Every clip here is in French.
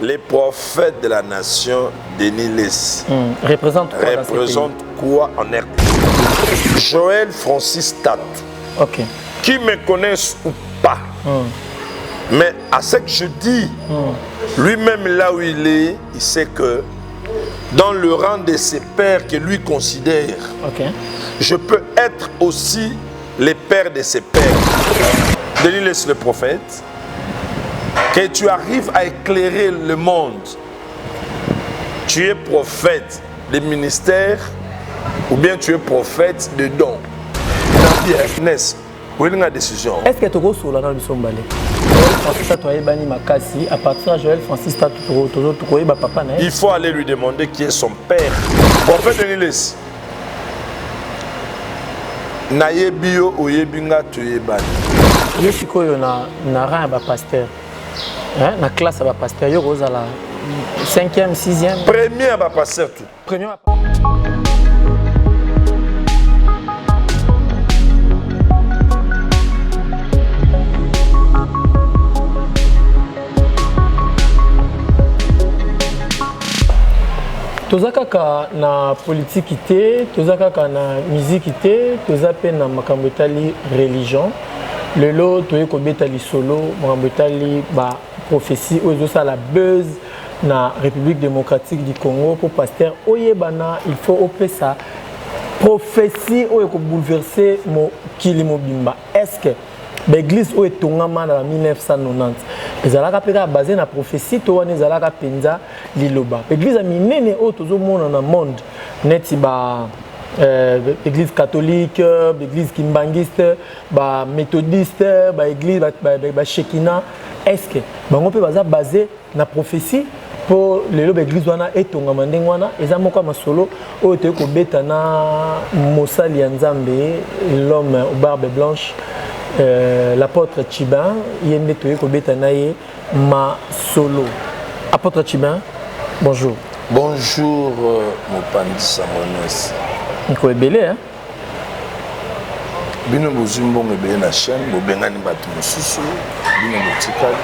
Les prophètes de la nation, Denis Less, représente quoi en RDC? Joël Francis Tat. Ok. Qui me connaissent ou pas. Mais à ce que je dis, lui-même là où il est, il sait que dans le rang de ses pères que lui considère, je peux être aussi les pères de ses pères. Denis Less le prophète, que tu arrives à éclairer le monde. Tu es prophète des ministères ou bien tu es prophète de dons. Ness, où est la décision? Est-ce que tu as sur la Bisombalé? À partir de Joël Francis, il faut aller lui demander qui est son père. Prophète Denis Less. Naye bio oyebinga tuyebani. Je suis na rang ba pasteur. Na classe ba pasteur yo rozala 5e, 6e. Premier ba pasteur tout. Premier toza kaka na politique té, toza kaka na musique té, toza pe na makambo etali religion. Lelo toye kobeta li solo, makambo etali ba prophétie ozo sa la buzz na République démocratique du Congo pour pasteur oyebana, il faut opesa prophétie oyo ko bouleverser mo kilimo bimba. Est-ce que l'église oyo tongama na 1990 ezalaka peka basé na prophétie to wana ezalaka penza liloba l'église a minene oyo tozomona na monde neti ba église catholique, église kimbangiste, ba méthodiste, ba église ba Shekina. Est-ce que bango pe baza basé na prophétie pour lelo église wana etongama ndenge wana eza moko masolo oyo te ko beta na mosali ya Nzambe l'homme aux barbes blanches. L'apôtre Chibin, il est ma solo. Apôtre Chibin, bonjour. Bonjour, mon pandi Samones. Vous êtes belé, hein? Bino bozumbo ngebe na chaîne, bobengani batu mususu, bino botikali.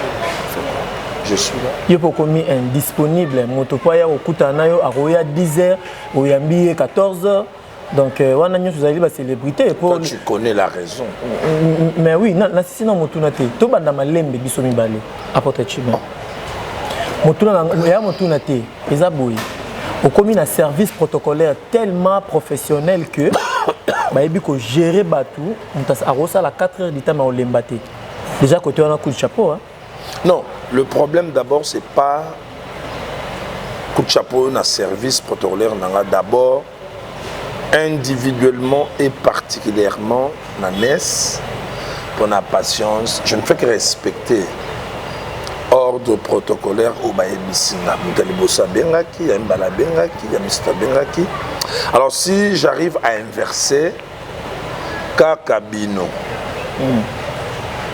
Je suis là. Yo poko mi indisponible, motopoya okutana yo aroya 10h, oyambi 14h. Donc, on a une célébrité. Toi, tu connais la raison. Mais oui, si non, motunate. Tout le monde lembe bisomi balé. Apporte Chibin. Motunate. Ezaboui. Au commis un service protocolaire tellement professionnel que bah il faut gérer batou. On a arrosé à la 4h du temps à Olembate. Déjà côté on a coup de chapeau. Hein? Non, le problème d'abord c'est pas coup de chapeau un service protocolaire. D'abord individuellement et particulièrement la NES pour la patience, je ne fais que respecter ordre protocolaire au Baïbisinga. Mutalibosa Bengaki, Mbala Bengaki, Mr Bengaki. Alors si j'arrive à inverser Kakabino,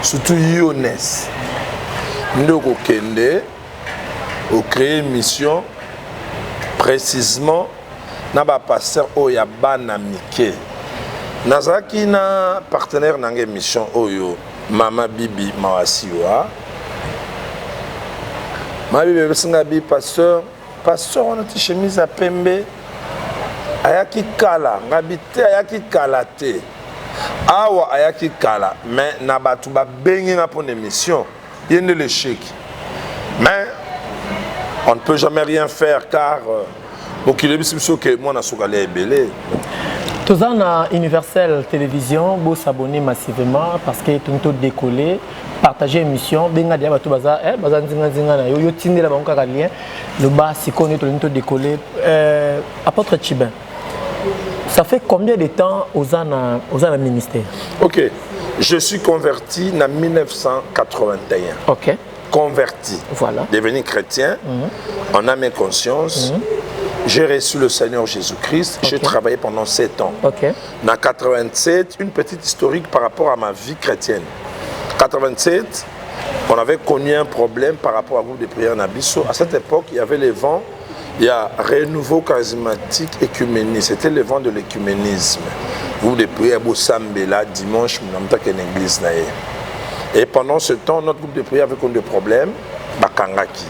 surtout Yones, Ndoko Kende, au créer une mission précisément Naba pasteur Oya Bana Mike. Nazaki na partenaire dans émission Oyo Mama Bibi Mawasiwa. Ma Bibi Besingabi pasteur on a chemise à pembe. Ayaki kala, ngabite ayaki kalate. Awa ayaki kala, mais nabatu ba bengi na pour émission. Yende le chèque. Mais on ne peut jamais rien faire car donc il est sûr que moi, je suis belé. Tous en a Universel Télévision, vous s'abonner massivement parce que tout le décollé, partager l'émission, benga dia batu baza, baza nzinga nzinga na yo tinde la banka lien, le bas si connaît tout le décollé. Apôtre Chibin, ça fait combien de temps aux an ministère? Ok, je suis converti en 1981. Ok. Converti, voilà. Devenu chrétien, en âme et conscience. J'ai reçu le Seigneur Jésus-Christ. J'ai travaillé pendant 7 ans. En 87, une petite historique par rapport à ma vie chrétienne. 87, on avait connu un problème par rapport à groupe de prière Nabiso. À cette époque, il y avait les vents, il y a renouveau charismatique écuménisme. C'était le vent de l'écuménisme. Groupe de prière Bosambela, dimanche, nous avons une église. Et pendant ce temps, notre groupe de prière avait connu des problèmes. Bakangaki.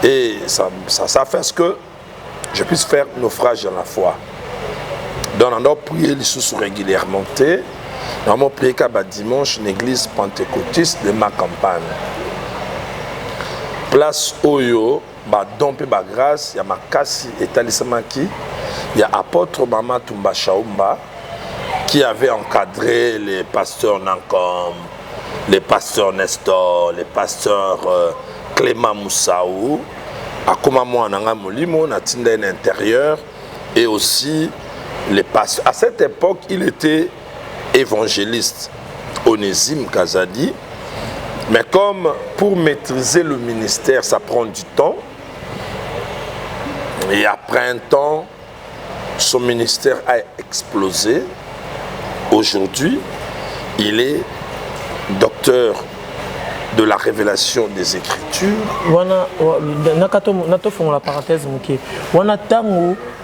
Et ça fait ce que je puisse faire naufrage dans la foi. Donc, on doit prier les sous régulièrement. On doit prier dimanche une église pentecôtiste de ma campagne. Place Oyo, don pe grâce, il y a Makasi et Talisamaki, il y a apôtre Mama Tumba Chaumba qui avait encadré les pasteurs Nankom, les pasteurs Nestor, les pasteurs Clément Moussaou, Akoma Mouananga Molimo, Natinda intérieur, et aussi les pasteurs. À cette époque, il était évangéliste, Onésime Kazadi. Mais comme pour maîtriser le ministère, ça prend du temps, et après un temps, son ministère a explosé. Aujourd'hui, il est docteur de la révélation des Écritures. La parenthèse, on a tant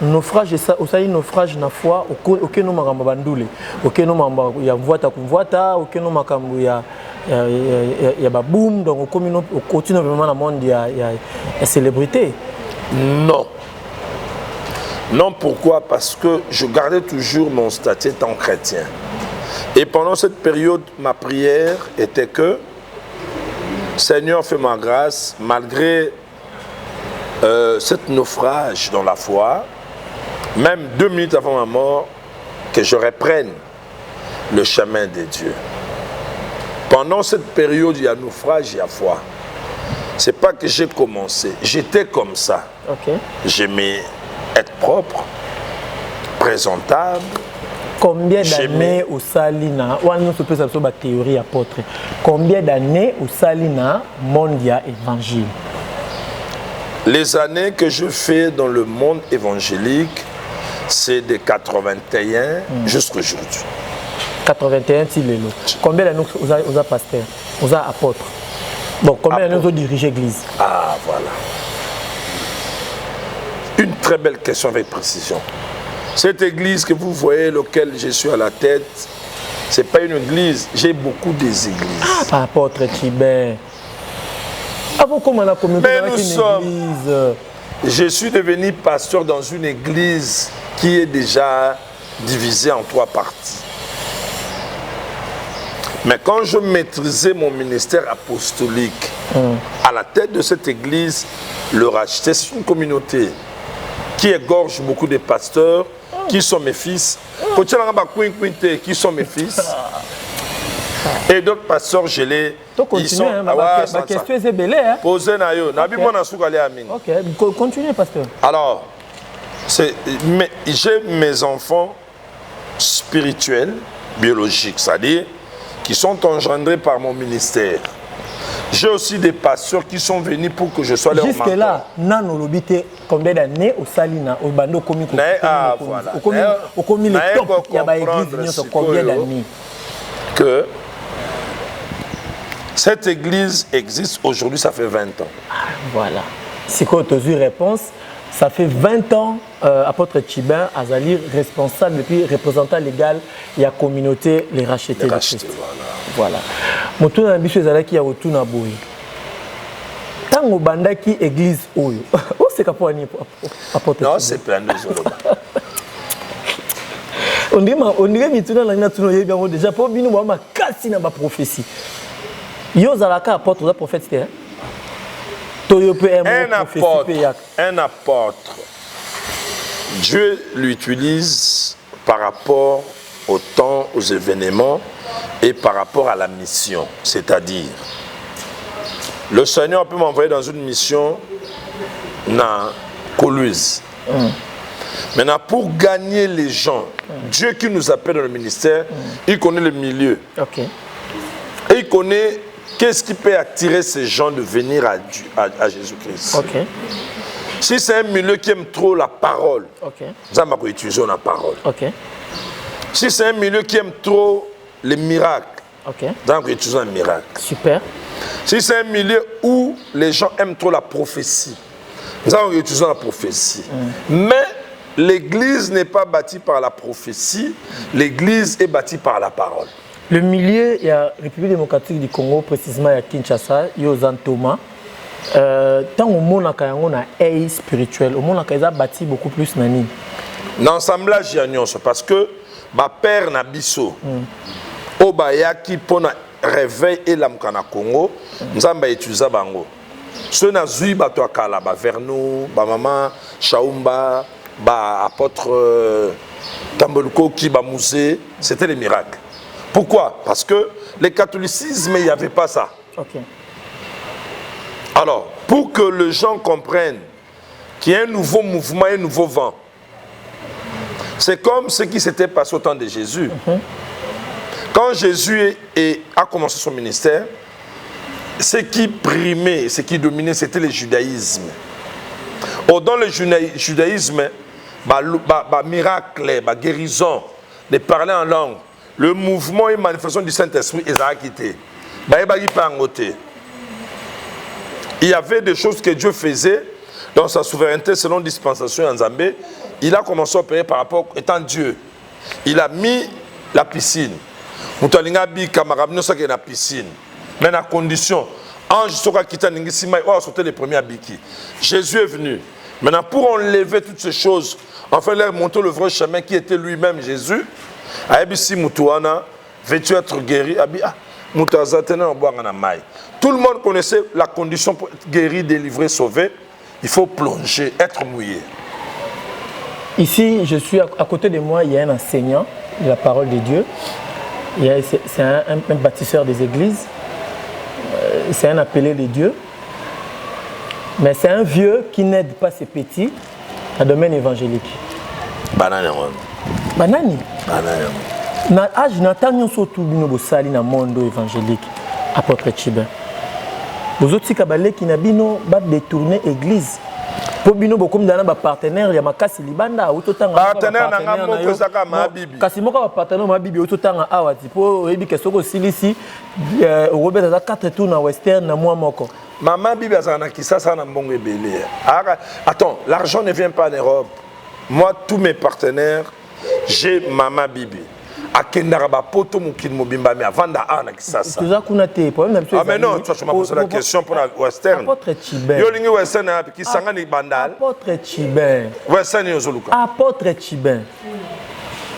naufrage ça, aussi naufrage na foi, aucun nom m'a bandoulé, aucun nom il y a voita, aucun nom il y a boom, donc on continue vraiment dans le monde, il y a célébrité. Non. Non, pourquoi? Parce que je gardais toujours mon statut en chrétien. Et pendant cette période, ma prière était que Seigneur, fais ma grâce, malgré cette naufrage dans la foi, même 2 minutes avant ma mort, que je reprenne le chemin de Dieu. Pendant cette période, il y a naufrage, il y a foi. Ce n'est pas que j'ai commencé, j'étais comme ça. Okay. J'aimais être propre, présentable. Combien d'années au Salina, ou on peut savoir la théorie apôtre, combien d'années au Salina mondia évangile? Les années que je fais dans le monde évangélique, c'est de 81 jusqu'à aujourd'hui. 81 Tilelo. Combien d'années vous avez pasteur, vous avez apôtre? Bon, combien d'années vous avez dirigé l'église? Ah, voilà. Une très belle question avec précision. Cette église que vous voyez, laquelle je suis à la tête, ce n'est pas une église. J'ai beaucoup des églises. Ah, apôtre Tchibin. Avant comment on a communiqué avec une église? Je suis devenu pasteur dans une église qui est déjà divisée en 3 parties. Mais quand je maîtrisais mon ministère apostolique, à la tête de cette église, le racheter, c'est une communauté qui égorge beaucoup de pasteurs, qui sont mes fils, qui sont mes fils. Et d'autres pasteurs, je les... Ils sont... Ma question est belle. Posez na yo. Ok, continuez, pasteur. Alors, j'ai mes enfants spirituels, biologiques, c'est-à-dire qui sont engendrés par mon ministère. J'ai aussi des pasteurs qui sont venus pour que je sois leur mentor. Jusque-là, Nano Lobité, combien d'années au Salina, au Bando Komi, au Komi, le top, il y a une église, combien d'années? Que cette église existe aujourd'hui, ça fait 20 ans. Ah, voilà. Si tu as une réponse, ça fait 20 ans, apôtre Tchibin, Azali, responsable et puis représentant légal, il y a communauté, les rachetés de Christ. Voilà. Moto na biso ezala ki ya otuna boy. Tango bandaki église oyo. O c'est kapo ani apôtre. Non, c'est plein de zoloba. On dirait mituna na ngina tuno yebi yango déjà pour bino ba kasi na ba prophétie. Yo zalaka apôtre ou prophète hein? Toyo peut un apôtre. Dieu l'utilise par rapport au temps, aux événements et par rapport à la mission. C'est-à-dire, le Seigneur peut m'envoyer dans une mission dans Coluise. Maintenant, pour gagner les gens, Dieu qui nous appelle dans le ministère, il connaît le milieu. Okay. Et il connaît qu'est-ce qui peut attirer ces gens de venir à Jésus-Christ. Okay. Si c'est un milieu qui aime trop la parole, nous allons utiliser la parole. Okay. Si c'est un milieu qui aime trop les miracles, nous allons utiliser un miracle. Super. Si c'est un milieu où les gens aiment trop la prophétie, nous allons utiliser la prophétie. Mais l'église n'est pas bâtie par la prophétie, l'église est bâtie par la parole. Le milieu, il y a la République démocratique du Congo, précisément à Kinshasa, il y a Thomas. tant au monde on a un spirituel, au monde a bâti beaucoup plus nani. L'assemblage y a parce que ma père na biso obayaki pona réveil et l'amkana Congo nzamba étudier bango ceux na zui bato akala ba Vernou ba maman Chaumba ba apôtre Tamboluko qui ba musée c'était les miracles. Pourquoi? Parce que le catholicisme il n'y avait pas ça. OK. Alors, pour que les gens comprennent qu'il y a un nouveau mouvement, un nouveau vent, c'est comme ce qui s'était passé au temps de Jésus. Quand Jésus a commencé son ministère, ce qui primait, ce qui dominait, c'était le judaïsme. Or, dans le judaïsme, miracle, guérison, de parler en langue, le mouvement et manifestation du Saint-Esprit, ils ont quitté. Il y avait des choses que Dieu faisait dans sa souveraineté selon dispensation en Zambé. Il a commencé à opérer par rapport étant Dieu. Il a mis la piscine. La piscine. Mais la condition, ange sera quitté Ningisima, il a sauté les premiers abiki. Jésus est venu. Maintenant, pour enlever toutes ces choses, enfin, leur montrer le vrai chemin qui était lui-même Jésus. Aebisi Moutouana, vêtu être guéri, tout le monde connaissait la condition pour être guéri, délivré, sauvé. Il faut plonger, être mouillé. Ici, je suis à côté de moi, il y a un enseignant de la parole de Dieu. C'est un bâtisseur des églises. C'est un appelé de Dieu. Mais c'est un vieux qui n'aide pas ses petits dans le domaine évangélique. Banane. Banani. Na âge n'attend surtout bino bosali na monde évangélique apôtre Chibin. Bozoti kabale qui na bino ba détourner église. Po bino bokom dana ba partenaire ya makasi libanda ototanga partenaire na ngambo kozaka ma bibi. Kasi moko ba partenaire ma bibi ototanga awati po ebi kesoko silisi Robert za 4 tours na western na moi moko. Maman bibi azana kisasa na mbongo ebele. Attends, l'argent ne vient pas en Europe. Moi tous mes partenaires, j'ai Maman Bibi. Akendara poto mukini mobimba mais avant da ana kisasa. Ah mais non, tu vas me poser la question pour la western. Apôtre Chibin. Yo lingi western na ki sanga ni bandal. Apôtre Chibin. Western yo zoluka. Apôtre Chibin.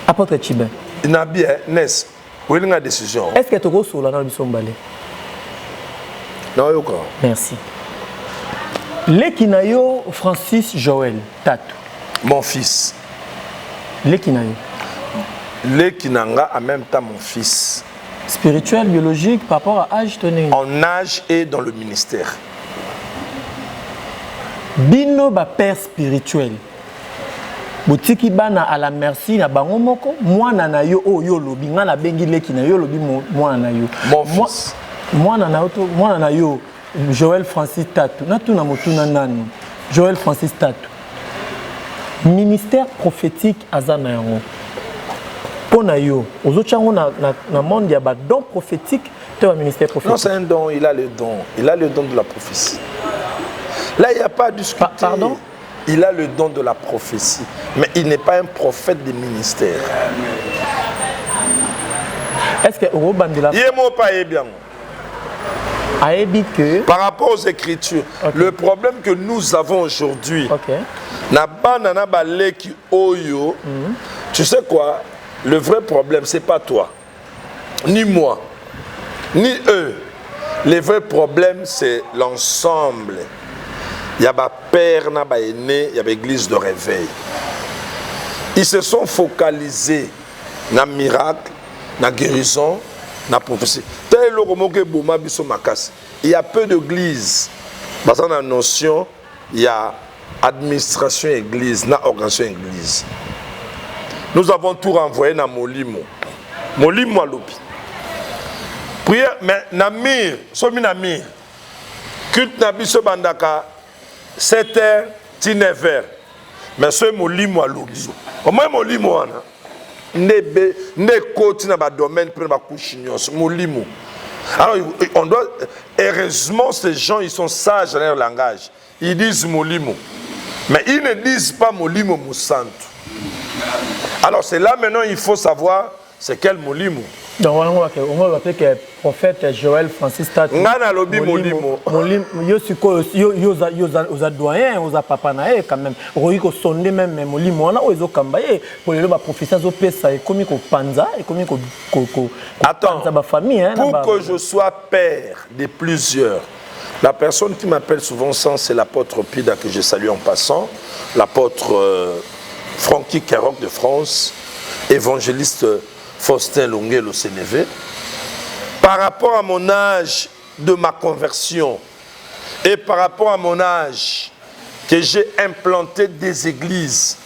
Apôtre Chibin. Na bien Nes. Où linga décision. Est-ce que tu go sur la na biso mbalé? Non yo quoi. Merci. Lekinayo Francis Joël Tatou. Mon fils. Lekinayo. Les Kinanga en même temps mon fils. Spirituel, biologique, par rapport à âge, tenez. En âge et dans le ministère. Bino ba père spirituel. Botiki bana à la merci na bango moko, mwana na yo o yo lobi nga na bengi leki na yo lobi mwana na yo. Mon fils. Mwana na yo Joël Francis Tatou. Na tuna motuna nani. Joël Francis Tatou. Ministère prophétique azana yango. Ponayo, aux autres na monde il y a des dons prophétiques, tu as un ministère prophétique. Non, c'est un don, il a le don. Il a le don de la prophétie. Là, il n'y a pas à discuter. Pardon? Il a le don de la prophétie. Mais il n'est pas un prophète de ministère. Est-ce que Robandela. Il est mot pas bien. Par rapport aux Écritures, okay. Le problème que nous avons aujourd'hui, tu sais quoi? Le vrai problème, ce n'est pas toi, ni moi, ni eux. Le vrai problème, c'est l'ensemble. Il y a des pères, il y a des églises de réveil. Ils se sont focalisés dans le miracle, dans la guérison, dans la prophétie. Il y a peu d'églises. Dans la notion, il y a administration église, dans organisation église. Nous avons tout renvoyé dans Molimo. Molimo à l'opi. Prière, mais Namir, somi Namir. Culte Nabiso Bandaka, 7h, 9h. Mais ce Molimo à l'opi. Comment Molimo ana? Ne côté dans le domaine pour la couchignos. Molimo. Alors, on doit. Heureusement, ces gens, ils sont sages dans leur langage. Ils disent Molimo. Mais ils ne disent pas Molimo Moussantu. Alors c'est là maintenant il faut savoir c'est quel Molimo. Donc on va appeler que prophète Joël Francis Tatu. Ngana lobi molimo. Yo siko yo doyen, yo papa na quand même. Royi ko sonde même molimo na ozo kambaye pour le ba prophétie zo pesa et comme ko panza et comme ko attends, ba famille hein, pour que je sois père de plusieurs. La personne qui m'appelle souvent ça, c'est l'apôtre Pida que je salue en passant, l'apôtre Francky Keroc de France, évangéliste Faustin Longuel au Sénévé. Par rapport à mon âge de ma conversion et par rapport à mon âge que j'ai implanté des églises,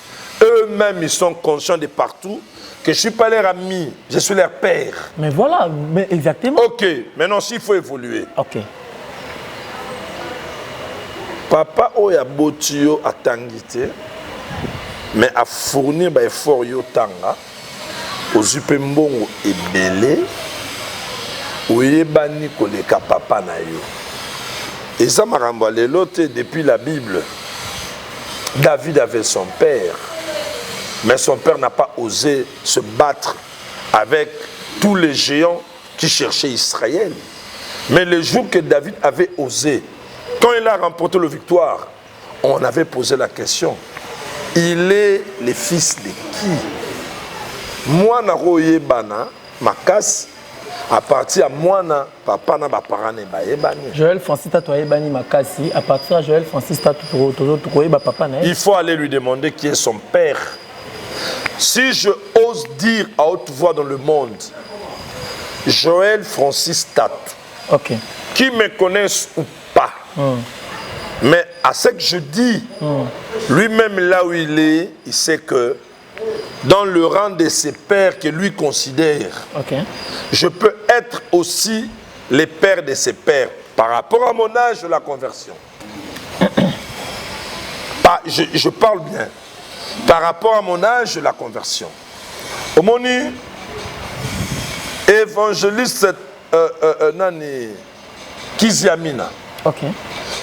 eux-mêmes ils sont conscients de partout que je ne suis pas leur ami, je suis leur père. Mais voilà, mais exactement. Ok, maintenant s'il faut évoluer. Ok. Papa oya botio a tangité, mais a fournir ba effort yo tanga, aux upembongo et belé, oyebani koleka papa na yo. Et ça m'a rambalé l'autre depuis la Bible. David avait son père, mais son père n'a pas osé se battre avec tous les géants qui cherchaient Israël. Mais le jour que David avait osé, quand il a remporté la victoire, on avait posé la question. Il est le fils de qui? Moi, na roye bana, makas, à partir de moi, papa na parents ne baebani. Joël Francis Tatu baebani makasi, à partir de Joël Francis Tatu papa na. Il faut aller lui demander qui est son père. Si je ose dire à haute voix dans le monde, Joël Francis Tatu, ok, qui me connaissent ou pas, mais à ce que je dis, lui-même là où il est, il sait que dans le rang de ses pères que lui considère, je peux être aussi les pères de ses pères par rapport à mon âge de la conversion. Je parle bien. Par rapport à mon âge de la conversion. Au moni, évangéliste Nani Kiziamina.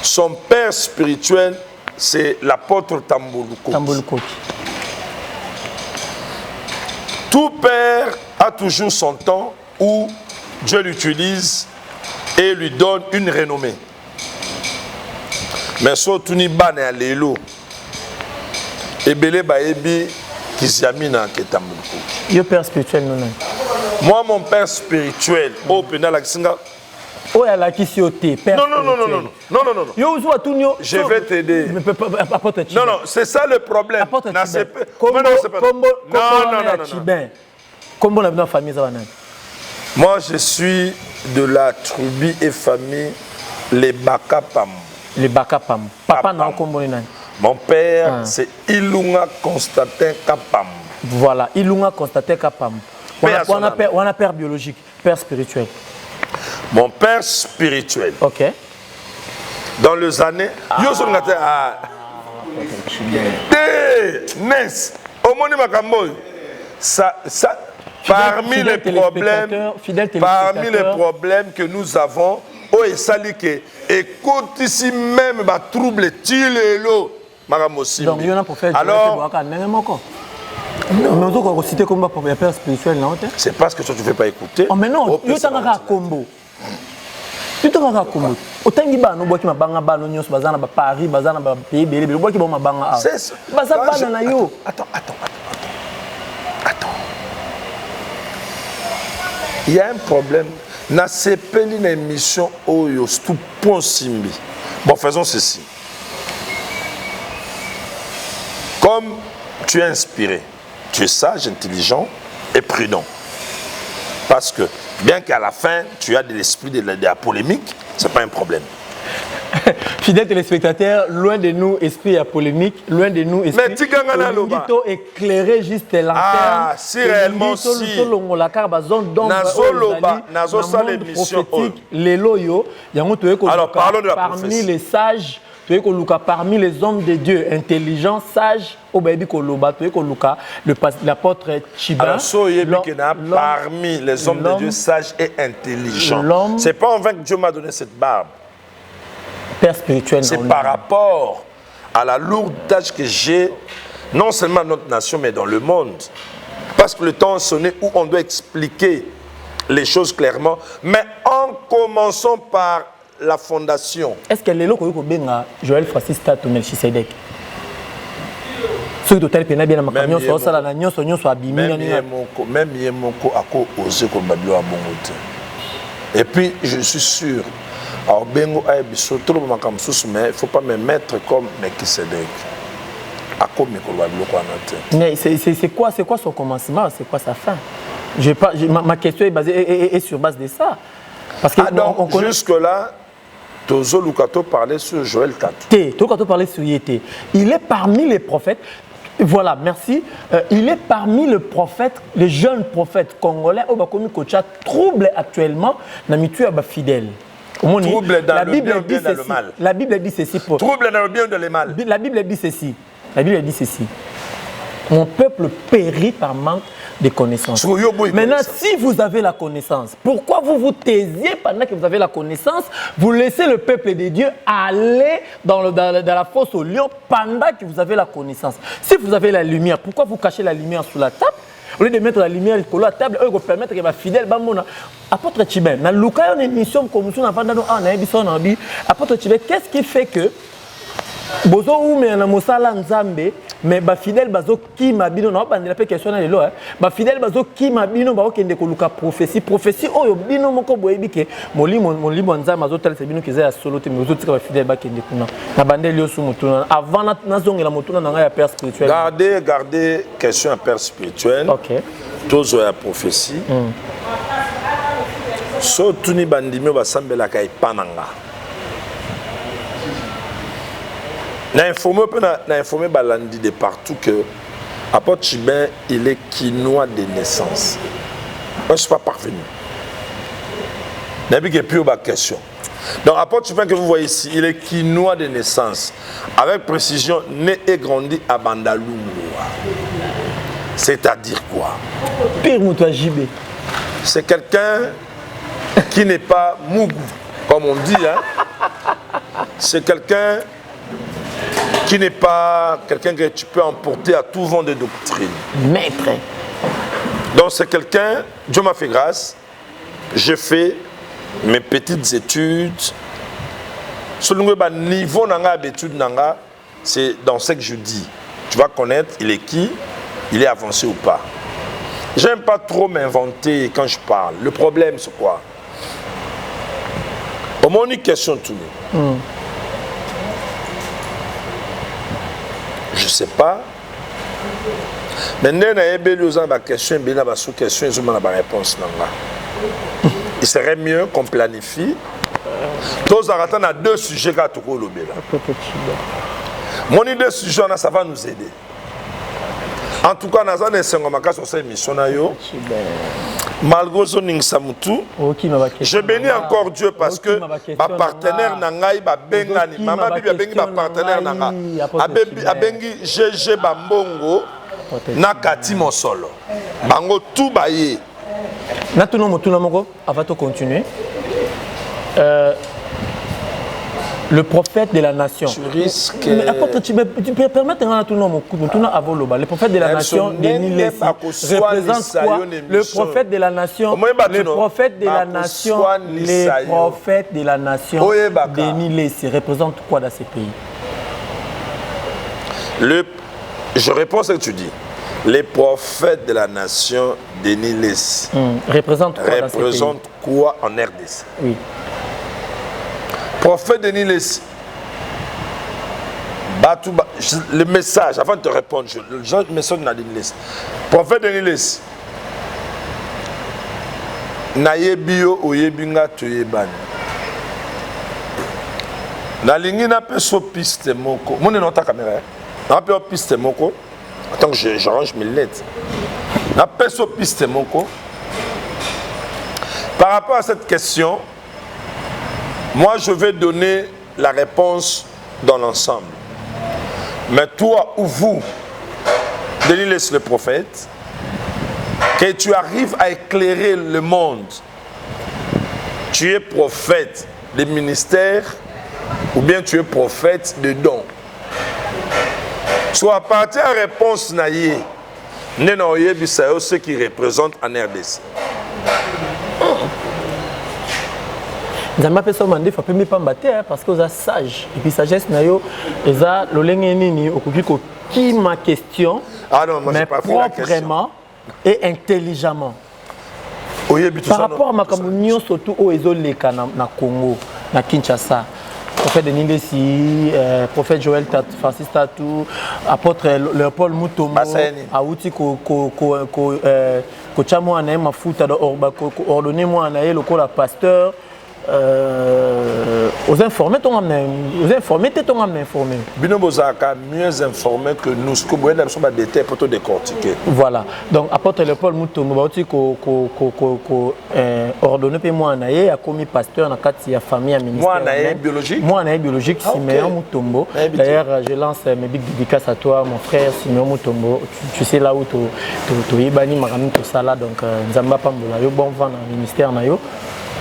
Son père spirituel, c'est l'apôtre Tambolukoki. Tout père a toujours son temps où Dieu l'utilise et lui donne une renommée. Mais surtout ni bane à l'élo. Ebele baebi Kiziamina ke Tambolukoki. Yo père spirituel non. Moi mon père spirituel, au pénal Aksinga. Oh, elle a qui s'y ôté, père. Non. Je vais t'aider. Non, c'est ça le problème. Moi, je suis de la tribu et famille les Bakapam. Les Bakapam. Papa n'a pas. Mon père, c'est Ilunga Constantin Kapam. Voilà, Ilunga Constantin Kapam. On a père biologique, père spirituel. Mon père spirituel. Ok. Dans les années. Parmi les problèmes que nous avons, écoute ici même, trouble donc, il y en a pour faire. Alors, c'est parce que toi tu ne veux pas écouter. Oh mais non, il y a un combo. Il y a un combo. Autant qu'il y a un combo qui m'a bangé à Paris, bazana ba pays belé, le bois qui m'a bangé à. C'est Attends. Il y a un problème. Na sepeli na émission Oyo tout point simbi. Bon, faisons ceci. Comme tu es inspiré, tu es sage, intelligent et prudent. Parce que, bien qu'à la fin, tu as de l'esprit de la polémique, ce n'est pas un problème. Fidèles téléspectateurs, loin de nous, esprit à polémique, loin de nous, esprit plutôt éclairé juste lanterne. Ah, si réellement, si. Alors, parlons de la parmi les sages, parmi les hommes de Dieu, intelligents, sages, l'apôtre Chiba. Parmi les hommes de Dieu, sages et intelligents. Ce n'est pas en vain que Dieu m'a donné cette barbe. Père spirituel. C'est par rapport à la lourde tâche que j'ai, non seulement dans notre nation, mais dans le monde. Parce que le temps est sonné où on doit expliquer les choses clairement, mais en commençant par la fondation. Est-ce que les locaux benga Joël Francis Tato Melchisedek? Ceux qui ont bien la maman sur ça la nion sur abîmé. Même Yemoko a osé comme Babilo à Bongote. Et puis je suis sûr, alors Bengo a biso trop makamsous, mais il ne faut pas me mettre comme Melchisedek. Mais c'est quoi son commencement, c'est quoi sa fin? Ma question est basée est sur base de ça. Parce que donc, jusque-là, Tozo Lukato parlait sur Joël Tato. Lukato parlait sur Yété. Il est parmi les prophètes. Voilà, merci. Il est parmi les prophètes, les jeunes prophètes congolais, Obakomi Kocha, trouble actuellement, Namitu Aba fidèle. Trouble dans le bien ou bien dans le mal. La Bible dit ceci. Trouble dans le bien ou dans le mal. La Bible dit ceci. La Bible dit ceci. Mon peuple périt par manque de connaissances. Maintenant, si vous avez la connaissance, pourquoi vous vous taisiez pendant que vous avez la connaissance? Vous laissez le peuple de Dieu aller dans la fosse au lion pendant que vous avez la connaissance. Si vous avez la lumière, pourquoi vous cachez la lumière sous la table? Au lieu de mettre la lumière sur la table, vous permettre que ma fidèle bamona. Apôtre Tchibé, dans le cas une émission comme nous Apôtre Tchibé, qu'est-ce qui fait que bozo ou mais na mosala nzambe mais ba fidèle bazo ki mabino na bandela pe question na lelo ba fidèle bazo ki mabino ba okende ko luka prophétie oyo bino moko boyebi ke molimo nzambe bazo talisa bino ke za ya solo te mais bazo tika ba fidèle ba kende kuna na bandeli osu mutuna avant na zongela mutuna na nga ya père spirituel. Gardez question à père spirituel. OK. Tozo ya prophétie. So tuni bandimi ba sambela ka ipananga. N'a informé Balandi de partout que Apôtre Chibin, il est quinois de naissance. Je ne suis pas parvenu. Il n'y a plus de question. Donc Apôtre Chibin que vous voyez ici, il est quinois de naissance. Avec précision, né et grandi à Bandalungoa. C'est-à-dire quoi? Pire Moutoua Jibé. C'est quelqu'un qui n'est pas mougou, comme on dit. Hein? C'est quelqu'un qui n'est pas quelqu'un que tu peux emporter à tout vent de doctrine. Maître. Donc c'est quelqu'un, Dieu m'a fait grâce, j'ai fait mes petites études. Sur le niveau d'études, c'est dans ce que je dis. Tu vas connaître, il est qui, il est avancé ou pas. J'aime pas trop m'inventer quand je parle. Le problème c'est quoi? Au moins une question tout le monde. Je ne sais pas. Mais il y a des questions, il y a des sous-questions, il y a des réponses. Il serait mieux qu'on planifie. Tous arrêtons à deux sujets. Mon idée sujet, ça va nous aider. En tout cas, nous avons sur cette émission. Malgré son Ningsamutu, je bénis encore Dieu parce que ma partenaire Nangaï, ma bengani, maman Bibi a bengi ma partenaire Nangaï, a bengi GG Bambongo, Nakati Mosolo, Bango tout baillé. Natouno Motuna Moko, avant de continuer. Le prophète de la nation. Tu risques. Mais apôtre, tu peux permettre à tout le monde, le prophète de la nation, Denis Lessi, représente quoi? Le prophète de la nation, le prophète de la nation, le prophète de la nation, Denis Lessi, représente quoi dans ces pays? Je réponds à ce que tu dis. Les prophètes de la nation, Denis Lessi, représente quoi en RDC? Oui. Prophète Denis Lessi, le message, avant de te répondre, le message de Denis Lessi. Prophète Denis Lessi, Nayebio oyebinga toyebani. Nalingi na peso piste moko. Mon est dans ta caméra. Na peso piste moko. Attends que j'arrange mes lettres. Na peso piste moko. Par rapport à cette question, moi, je vais donner la réponse dans l'ensemble. Mais toi ou vous, Denis Lessi le prophète, que tu arrives à éclairer le monde, tu es prophète des ministères ou bien tu es prophète de dons. Soit à partir de la réponse naïe, ce qui représente en RDC. Nzamba pesa mande fa pembe pamba te parce que oza sage et puis sagesse na yo eza lolenge nini okoki ko qui ma question mais proprement et intelligemment par rapport à makambo nyonso tout o ezoleka na Congo na Kinshasa prophète Denis Lessi, prophète Joël Francis Tatou, apôtre Léopold Mutombo, Aouti Kochamo Anaï Mafuta, ordonné moi Anaï, le pasteur. Aux informés, ton âme informé. Bino Bozaka mieux informé que nous, ce que nous sommes détaillés pour tout décortiquer. Voilà. Donc, apôtre Léopold Mutombo, ordonné pour moi Anaï, a commis pasteur dans la famille à ministère. Moi Anaï biologique. Moi Anaï biologique, Siméon Mutombo. D'ailleurs, je lance mes big dédicaces à toi, mon frère Siméon Mutombo. Tu sais là où tu es banni, Marami, tout ça là. Donc, Nzamba Pambola, bon vent dans le ministère.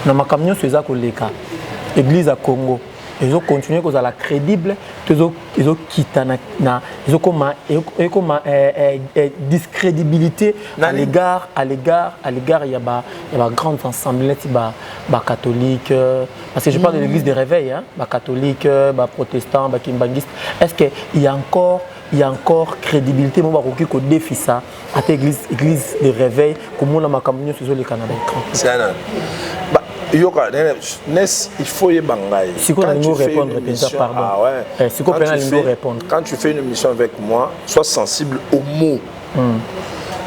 Dans ma camion, c'est ça que l'église à Congo. Ils ont continué à la crédible, ils ont quitté ils ont comme discrédibilité à l'égard il y a grande assemblée catholique parce que je parle de l'église de réveil catholique, protestant, kimbanguiste. Est-ce qu'il y a encore crédibilité moi au défi ça à l'église de réveil comme on a ma camion sur le Canada. Il faut y bangayer. Si on a répondre, quand tu fais une émission avec moi, sois sensible aux mots.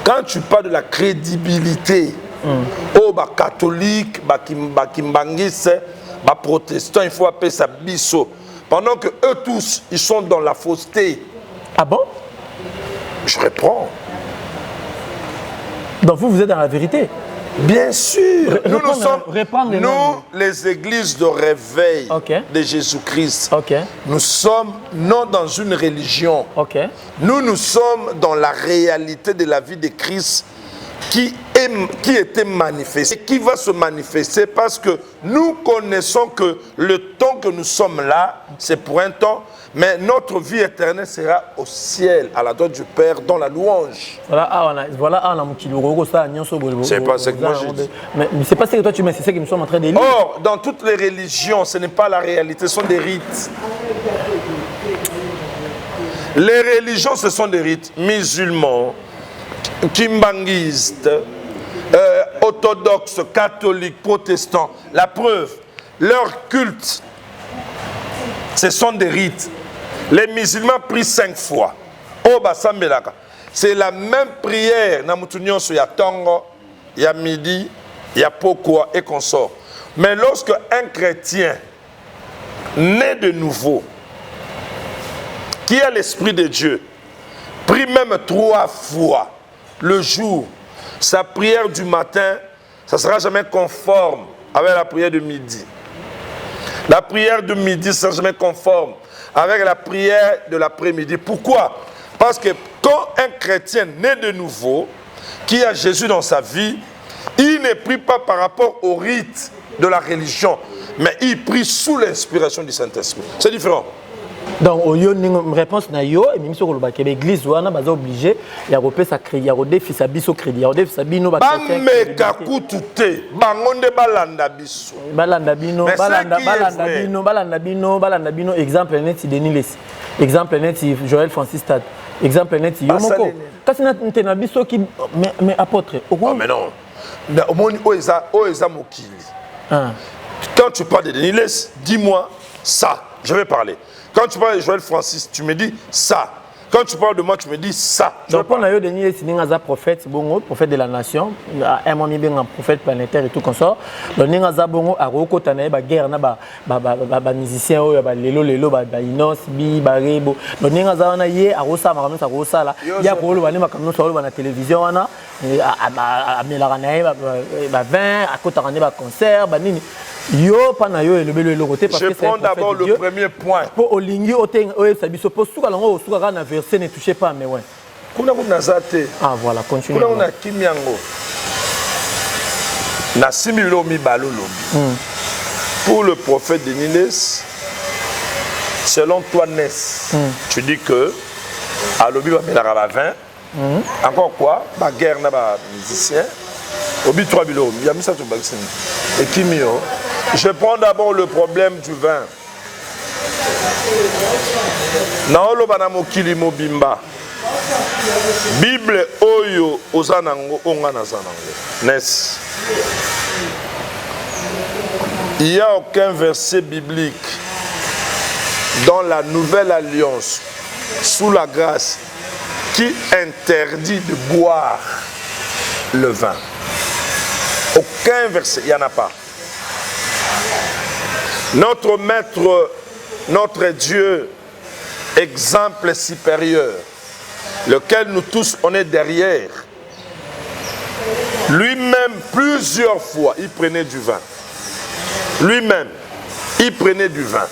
Quand tu parles de la crédibilité, aux catholiques, kimbanguistes, protestants, il faut appeler ça bisso. Pendant que eux tous, ils sont dans la fausseté. Ah bon? Je réponds. Donc vous êtes dans la vérité? Bien sûr, nous sommes les églises de réveil de Jésus-Christ. Nous sommes non dans une religion. Nous sommes dans la réalité de la vie de Christ qui était manifestée, qui va se manifester parce que nous connaissons que le temps que nous sommes là, c'est pour un temps, mais notre vie éternelle sera au ciel, à la droite du Père, dans la louange. C'est pas ce que moi j'ai dit. Mais c'est pas ce que toi tu mets, c'est ce que nous sommes en train de lire. Or, dans toutes les religions, ce n'est pas la réalité, ce sont des rites. Les religions, ce sont des rites musulmans, kimbanguistes, orthodoxes, catholiques, protestants. La preuve, leur culte, ce sont des rites. Les musulmans prient 5 fois. C'est la même prière. Il y a Tongo, il y a Midi, il y a Pokwa et consort. Mais lorsque un chrétien né de nouveau, qui a l'Esprit de Dieu, prie même 3 fois le jour, sa prière du matin, ça ne sera jamais conforme avec la prière de midi. La prière de midi ne sera jamais conforme avec la prière de l'après-midi. Pourquoi? Parce que quand un chrétien né de nouveau, qui a Jésus dans sa vie, il ne prie pas par rapport au rite de la religion, mais il prie sous l'inspiration du Saint-Esprit. C'est différent. Donc, une réponse na yo et même sur l'église wana baza obligé ya repé sa crédit ya défi sa biso crédit ya défi sa bino ba meka kutute bangonde balanda biso balanda bino exemple net Denis Lessi exemple net Joël Francis Tatou exemple net Yomoko kasi na ntena biso ki mais apôtre mais non au moni oeza mokili quand tu parles de Denis Lessi dis-moi ça je vais parler. Quand tu parles de Joël Francis, tu me dis ça. Quand tu parles de moi, tu me dis ça. Donc, pour nous, Denis Lessi, prophète, prophète de la nation, un moment bien un prophète planétaire et tout comme ça. Donc, nous avons à Rokotane, guerre, musicien, lelo, inos, barebo. Donc, nous avons à Rosa, à Rosa, là. Il y a pour la télévision, à Mélaranaï, 20, à Kotarane, concert, yo pana yo le côté parce que je prends d'abord le premier point. Pour olingi oteng sabiso pour suka lango suka na verset ne touchez pas mais ouais. Kuna nazate. Ah voilà, continue. Kuna on a kimiango. Na similo mi balolo. Pour le prophète Denis Lessi, selon toi Ness, tu dis que à lobi ba melara 20. Encore quoi? Ba guerre na ba musicien. Obi 3 bilo, ya misa to baksin. Et kimio Je prends d'abord le problème du vin. Naolo banamokili mobimba. Bible oyo ozanango ongana zanango. N'est-ce? Il n'y a aucun verset biblique dans la nouvelle alliance sous la grâce qui interdit de boire le vin. Aucun verset, il n'y en a pas. Notre maître, notre Dieu, exemple supérieur, lequel nous tous on est derrière, lui-même plusieurs fois il prenait du vin. Lui-même il prenait du vin.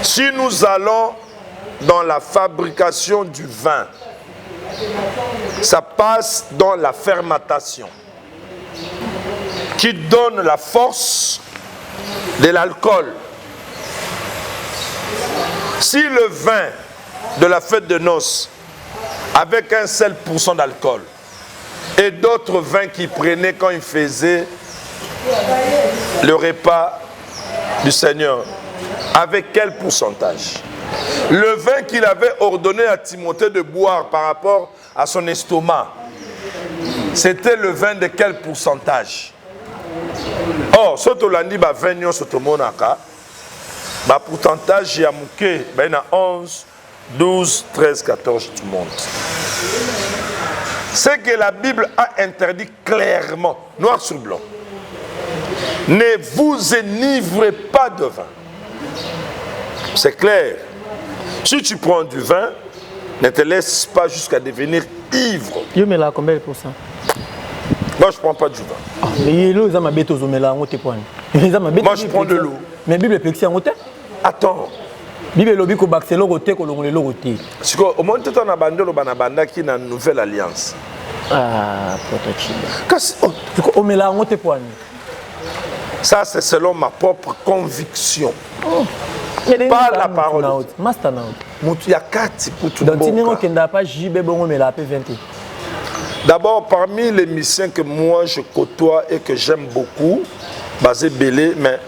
Si nous allons dans la fabrication du vin, ça passe dans la fermentation qui donne la force de l'alcool. Si le vin de la fête de noces avec un seul % d'alcool et d'autres vins qu'il prenait quand il faisait le repas du Seigneur, avec quel pourcentage? Le vin qu'il avait ordonné à Timothée de boire par rapport à son estomac, c'était le vin de quel pourcentage? Or, ce que l'on dit, vin sotomonaka, pourcentage, il y a 11, 12, 13, 14, tout le monde. C'est que la Bible a interdit clairement, noir sur blanc. Ne vous enivrez pas de vin. C'est clair. Si tu prends du vin, ne te laisse pas jusqu'à devenir ivre. Yo mais là combien de pourcents? Moi je prends pas du vin. Moi je prends de l'eau. Mais Bible plexi en Attends. Bible lobi ko baxelo roté ko longole roté. Parce que au moins tout en abandon banabanda qui na nouvelle alliance. Ah, prototype. Qu'est-ce que omela en point? Ça, c'est selon ma propre conviction. Oh. Pas la parole. Il y a 4 pour tout le monde. D'abord, parmi les missions que moi je côtoie et que j'aime beaucoup, basé Belé, mais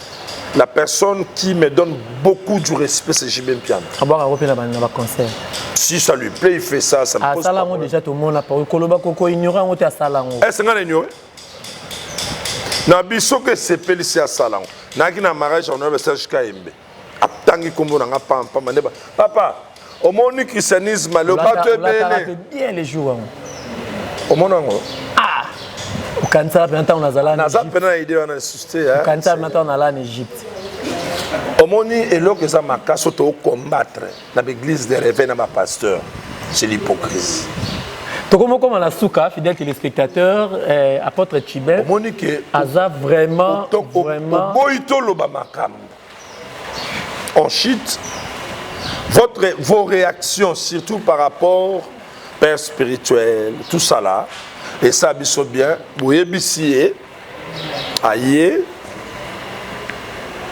la personne qui me donne beaucoup du respect, c'est Jibé Piano. Si ça lui plaît, il fait ça, ça me pose pas de problème. Est-ce qu'on a ignoré? Nabiso que c'est pelisi à salon. Naki na mariage on a message kaembe. Aptangi kombo na pampa maneba. Papa, au monde christianisme le bateau béné. Bien les jours. Au monde ngo. Ah. Au Canada maintenant on a zala. Na za pena idée on a susté hein. Au Canada maintenant on a là en Égypte. Au monde et là que ça m'a cassé to combattre dans l'église de réveil na ma pasteur. C'est l'hypocrisie. Comment la souka, fidèle téléspectateur, apôtre Tchibé, Aza vraiment. Ensuite, vos réactions, surtout par rapport père spirituel, tout ça là, et ça biso bien, vous ébissez, aïe,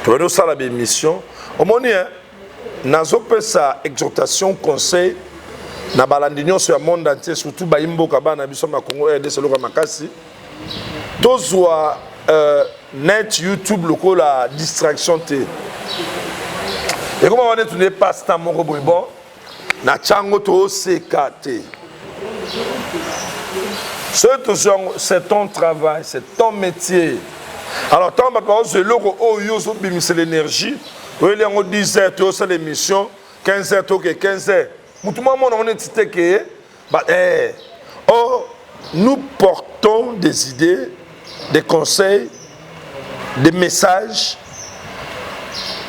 tu ça la bémission. Au moment où nous avons sa exhortation, conseil, na balandinyo sur le monde entier, surtout baimbo kabana biso ma Congo RDC loka makasi. Tozwa net YouTube loko la distraction te. Et comment on est tourné passe ta moko bon na chango to CKT. C'est ton travail, c'est ton métier. Alors tant ma parole c'est loko o yo so bimise l'énergie. O il y a 10 heures to ça l'émission, 15 heures to 15 heures. Nous portons des idées, des conseils, des messages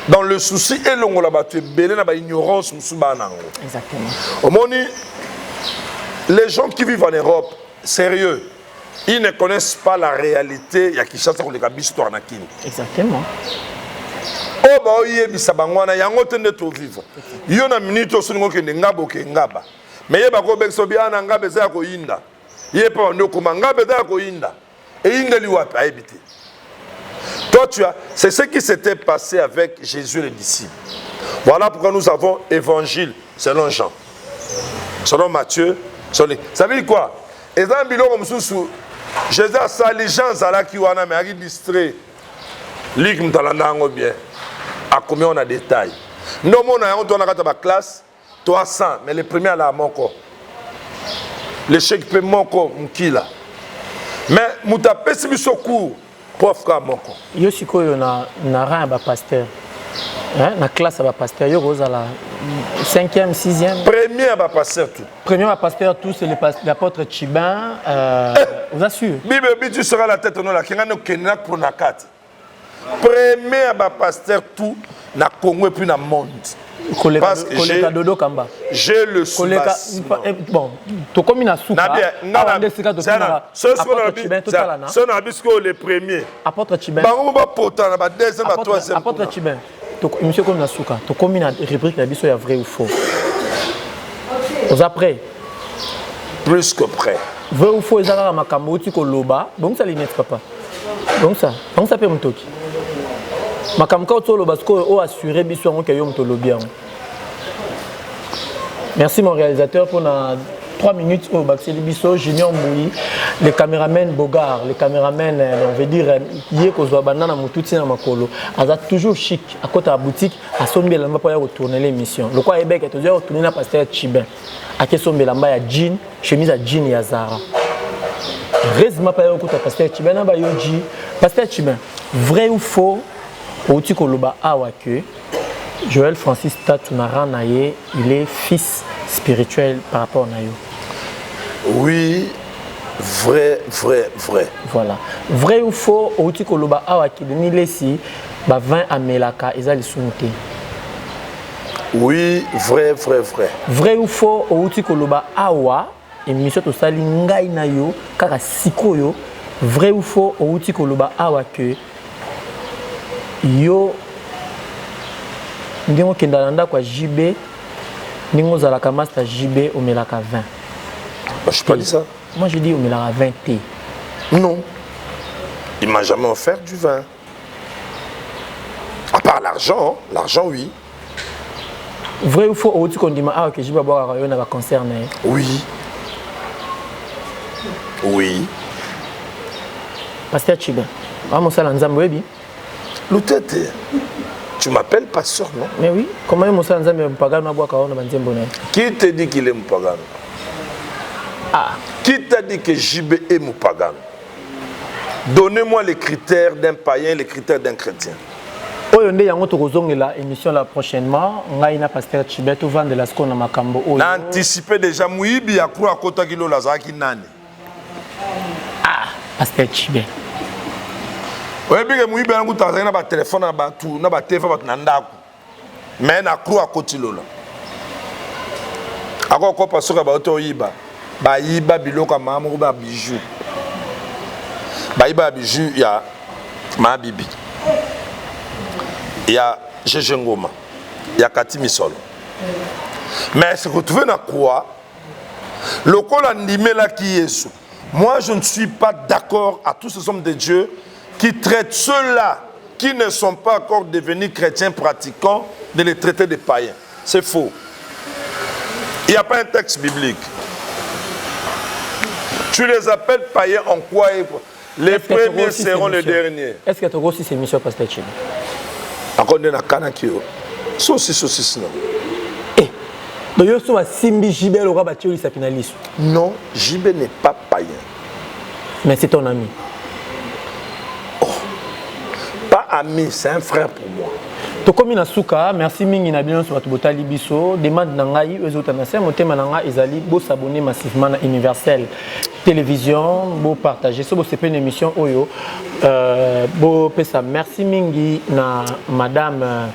dans le souci et l'ignorance. Exactement. Les gens qui vivent en Europe, sérieux, ils ne connaissent pas la réalité. Exactement. Oh bah oye bisabangwana yango tende to vivre. Yo na minute osungo ke ngabo ke ngaba. Mais yeba ko bekso biana ngabe za ko yinda. Yepa ndoko mangabe za ko yinda. Et ingali wapi aibité. Toi tu as c'est ce qui s'était passé avec Jésus et les disciples. Voilà pourquoi nous avons évangile selon Jean. Selon Matthieu, selon ça veut dire quoi? Et dans biloko mususu Jésus a sali Jean zala ki wana mais a distrait. Ligue Mtalanda bien. À combien on a des tailles? Nous, on a la classe 300, mais les premiers à la moko. Les chèques peut moko mkila. Mais muta pesi bisoku prof ka moko. Yo sikoyo na ran ba pasteur. Hein, na classe ba pasteur yo roza la 5e, 6e. Premier ba pasteur tout. Premier ba pasteur tout c'est l'apôtre Chibin vous assure. Bible tu seras la tête non la kinga no kenak pour na 4. Premier ba pasteur tout na Congo et puis na monde. Parce que j'ai le soubassement. Bon, tu comme une souka. Les premiers. Apôtre Chibin. Troisième. Apôtre Chibin. Monsieur comme une souka. Tu comme une rubrique la vrai ou faux. Vous après. Plus que près. Vrai ou faux, ils ont ma camouti koloba. Bon ça l'inet papa. Donc ça peut me toquer. Merci mon réalisateur pour 3 minutes au Baxeli Bisso, Junior Mouyi, les caméramens Bogart, les caméramens, on veut dire, hier qu'on soit banana moutouti na makolo, aza toujours chic à côté de la boutique, à son belamba pour y retourner l'émission. Le quoi Ebek est toujours retourné na pasteur Chibin, à qui son belamba ya jean, chemise à jean ya Zara. Résumé par y côté pasteur Chibin na ba yoji, pasteur Chibin, vrai ou faux? Outi Koloba Awake, Joël Francis Tatunara Naye, il est fils spirituel par rapport à Nayo. Oui, vrai. Voilà. Vrai ou faux, Outi Koloba Awake, Denis Lessi, 20 à Melaka, Ezali Sunte. Oui, vrai. Vrai ou faux, Outi Koloba Awa, émission to sali ngai Nayo, Kaka Sikoyo. Vrai ou faux, Outi Koloba Awake. Yo ndingo kendalanda kwa JB ndingo zalaka master JB au melaka 20. Je pas dit ça. Moi je dis au melaka 20 T. Non. Il m'a jamais offert du vin. À part l'argent, l'argent oui. Vrai ou faux au tu qu'on dit ah OK, JB boire rayon na concerné. Oui. Pasteur Chiba. Vamos à l'ensemble webi. L'outet, tu m'appelles pasteur, non? Mais oui, comment est-ce que qui te dit qu'il est Moupagano? Qui t'a dit que JB est Moupagano? Donnez-moi les critères d'un païen et les critères d'un chrétien. Émission là prochainement, ngaina pasteur Chibet ou vendre la skona makambo. Anticipé déjà Mouibi à croire kota kilo lazaki nani. Pasteur Chibet. Oui, bien que Mouibi a un téléphone na téléphone mais na croix à côté là. Ako ko paso ka ba oto yiba. Ba yiba biloka mamu ba bijou. Ba yiba bijou ya ma bibi. Il y a Gégé Ngoma, il y a Kati Misolo. Mais se retrouver dans quoi? Le col animé là qui est sous. Moi, je ne suis pas d'accord à tous ces hommes de Dieu qui traitent ceux-là qui ne sont pas encore devenus chrétiens pratiquants de les traiter de païens. C'est faux. Il n'y a pas un texte biblique. Tu les appelles païens en quoi? Les premiers seront les derniers. Est-ce que tu as aussi ces missions, Pasteur Chibé? Encore de la Kanakio. Saucisse, non. Eh, donc il y a Simbi JB, le roi Batioli, ça finalise. Non, JB n'est pas païen. Mais c'est ton ami. Oh, pas ami, c'est un frère pour moi. Tokomi na suka, merci mingi na bien sur votre botali biso. Demande nangai aux autres nations, mon thème nanga ezali bo s'abonner massivement à Universel Télévision, bo partager. So bo c'est une émission oyo. Bo pesa merci mingi na madame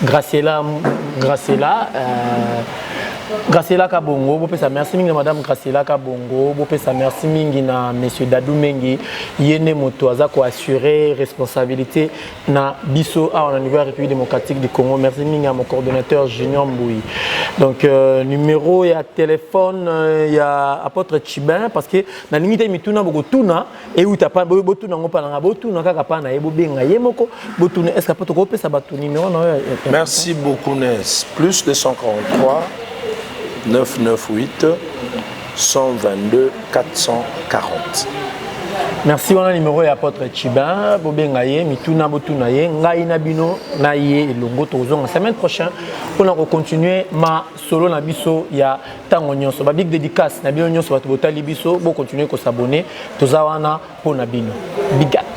Graciela Kabongo, bopesa merci mingi na madame Graciela Kabongo, bopesa merci mingi na monsieur Dadou Mengi, yene moto aza ko assurer responsabilité na biso au niveau de la République démocratique du Congo. Merci mingi à mon coordonnateur Junior Mboui. Donc numéro et téléphone il y a apôtre Chibin parce que na limite mituna boko tuna et où t'as pas botuna ngopa na botuna kaka pa na ebo benga yemoko botuna est-ce que apôtre ko pesa ba numéro non. Merci beaucoup Nes. Plus 243 998 122 440. Merci on a numéro ya apôtre Chiba bobenga ye mituna botuna ye ngai na bino na ye elongo tozonga semaine prochaine pour continuer ma solo na biso ya tango nyonso ba big dédicace na bino nyonso bato botali biso bo continuer ko s'abonner tozawana pour na bino big up.